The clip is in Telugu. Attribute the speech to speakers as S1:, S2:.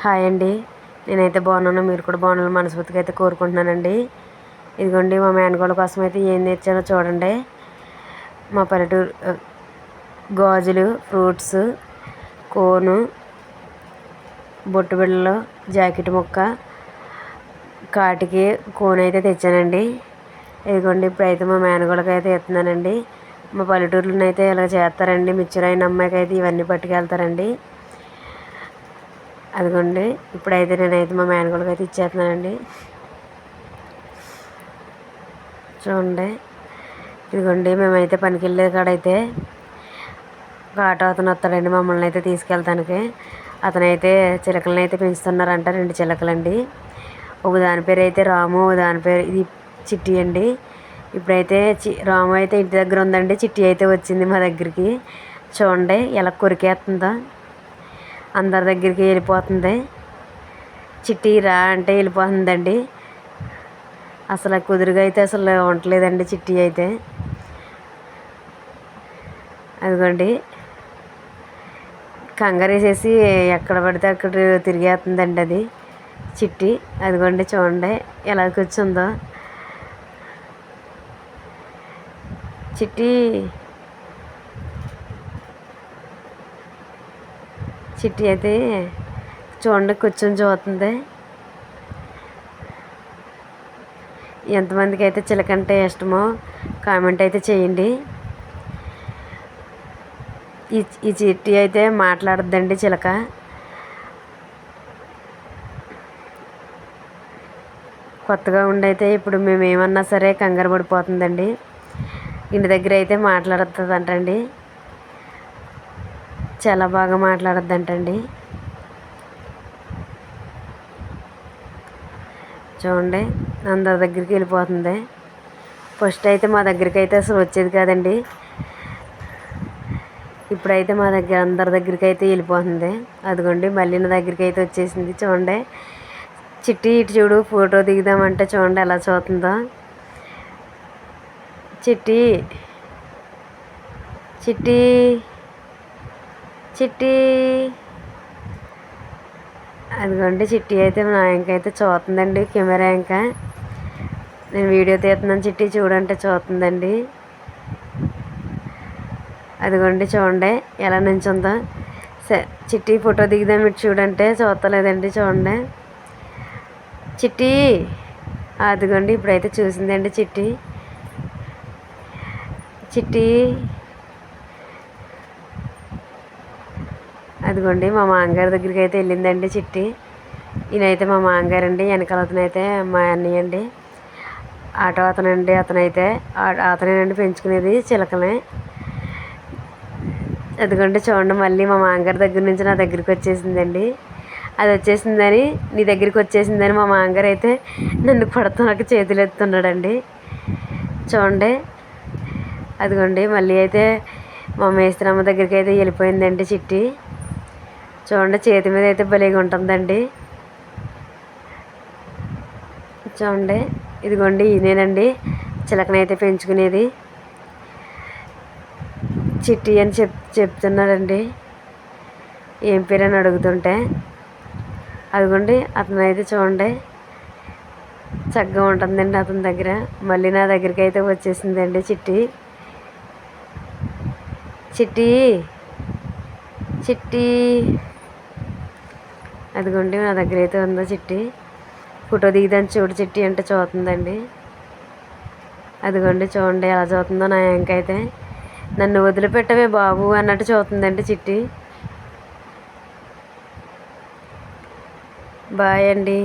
S1: హాయ్ అండి. నేనైతే బాగున్నాను, మీరు కూడా బాగున్నాను మనస్ఫూర్తిగా అయితే కోరుకుంటున్నానండి. ఇదిగోండి మా మేనగోళ్ళ కోసం అయితే ఏం తెచ్చానో చూడండి. మా పల్లెటూరు గాజులు, ఫ్రూట్స్, కోను, బొట్టు బిళ్ళలు, జాకెట్ ముక్క, కాటికి కోన్ అయితే తెచ్చానండి. ఇదిగోండి ఇప్పుడైతే మా మేనగోళ్ళకి అయితే ఎత్తున్నానండి. మా పల్లెటూరులో అయితే ఇలా చేస్తారండి. మిచ్చరైన అమ్మాయికి అయితే ఇవన్నీ పట్టుకెళ్తారండి. అదిగోండి ఇప్పుడైతే నేనైతే మా మేనగోళ్ళకి అయితే ఇచ్చేస్తున్నానండి. చూడండి, ఇదిగోండి మేమైతే పనికి వెళ్ళే కాడైతే ఒక ఆటో అతను వస్తాడండి మమ్మల్ని అయితే తీసుకెళ్తానికి. అతనైతే చిలకలను అయితే పెంచుతున్నారంట, 2 చిలకలండి. ఒక దాని పేరు అయితే రాము, ఒక దాని పేరు ఇది చిట్టి అండి. ఇప్పుడైతే రాము అయితే ఇంటి దగ్గర ఉందండి, చిట్టి అయితే వచ్చింది మా దగ్గరికి. చూడండి ఎలా కొరికేస్తుందో, అందరి దగ్గరికి వెళ్ళిపోతుంది. చిట్టి రా అంటే వెళ్ళిపోతుందండి. అసలు కుదురుగా అయితే అసలు ఉండలేదండి చిట్టి అయితే. అదిగోండి కంగారేసేసి ఎక్కడ పడితే అక్కడ తిరిగేస్తుందండి అది చిట్టి. అదిగోండి చూడండి ఎలా కూర్చుందో చిట్టి. చిట్టి అయితే చూడండి కూర్చొని చూస్తుంది. ఎంతమందికి అయితే చిలకంటే ఇష్టమో కామెంట్ అయితే చేయండి. ఈ చిట్టి అయితే మాట్లాడద్దండి చిలక. కొత్తగా ఉండైతే ఇప్పుడు మేము ఏమన్నా సరే కంగారు పడిపోతుందండి. ఇంటి దగ్గర అయితే మాట్లాడుతుందంటండి, చాలా బాగా మాట్లాడద్దంటండి. చూడండి అందరి దగ్గరికి వెళ్ళిపోతుంది. ఫస్ట్ అయితే మా దగ్గరికి అయితే అసలు వచ్చేది కాదండి. ఇప్పుడైతే మా దగ్గర అందరి దగ్గరికి అయితే వెళ్ళిపోతుంది. అదిగోండి మళ్ళీ నా దగ్గరికి అయితే వచ్చేసింది. చూడండి చిట్టి ఇటు చూడు, ఫోటో దిగుదామంటే చూడండి ఎలా చూస్తుందో. చిట్టి చిట్టి చిట్టి. అదిగోండి చిట్టి అయితే నా ఇంకైతే చూస్తుందండి కెమెరా. ఇంకా నేను వీడియో తీస్తున్నాను చిట్టి చూడంటే చూస్తుందండి. అదిగోండి చూడండి ఎలా నుంచుందో. చిట్టి ఫోటో దిగుదాం ఇటు చూడంటే చూస్తలేదండి. చూడండి చిట్టి. అదిగోండి ఇప్పుడైతే చూసిందండి చిట్టి. చిట్టి అదిగోండి మా మామగారి దగ్గరికి అయితే వెళ్ళిందండి చిట్టి. ఈయనైతే మా మామగారు అండి, వెనకాల అతనైతే మా అన్నయ్య అండి, ఆటో అతనండి. అతనేనండి పెంచుకునేది చిలకనే. అదిగోండి చూడండి మళ్ళీ మా మామగారి దగ్గర నుంచి నా దగ్గరికి వచ్చేసిందండి. అది వచ్చేసిందని, నీ దగ్గరికి వచ్చేసిందని మా మామగారు అయితే నన్ను పడుతున్నాక చేతులు ఎత్తున్నాడండి. చూడండి అదిగోండి మళ్ళీ అయితే మా మేస్త్రమ్మ దగ్గరికి అయితే వెళ్ళిపోయిందండి చిట్టి. చూడండి చేతి మీద అయితే భలేగా ఉంటుందండి. చూడండి ఇదిగోండి ఈయనేనండి చిలకనైతే పెంచుకునేది చిట్టి అని చెప్తున్నాడండి. ఏం పేరు అని అడుగుతుంటే. అదిగోండి అతనైతే చూడండి చక్కగా ఉంటుందండి అతని దగ్గర. మళ్ళీ నా దగ్గరికి అయితే వచ్చేసిందండి చిట్టి. చిట్టి చిట్టి. అదిగోండి నా దగ్గర అయితే ఉందో చిట్టి. ఫోటో దిగుదాన్ని చూడు చిట్టి అంటే చూస్తుందండి. అదిగోండి చూడండి ఎలా చూస్తుందో నా ఇంకైతే. నన్ను వదిలిపెట్టవే బాబు అన్నట్టు చూస్తుందండి చిట్టి. బాయ్ అండి.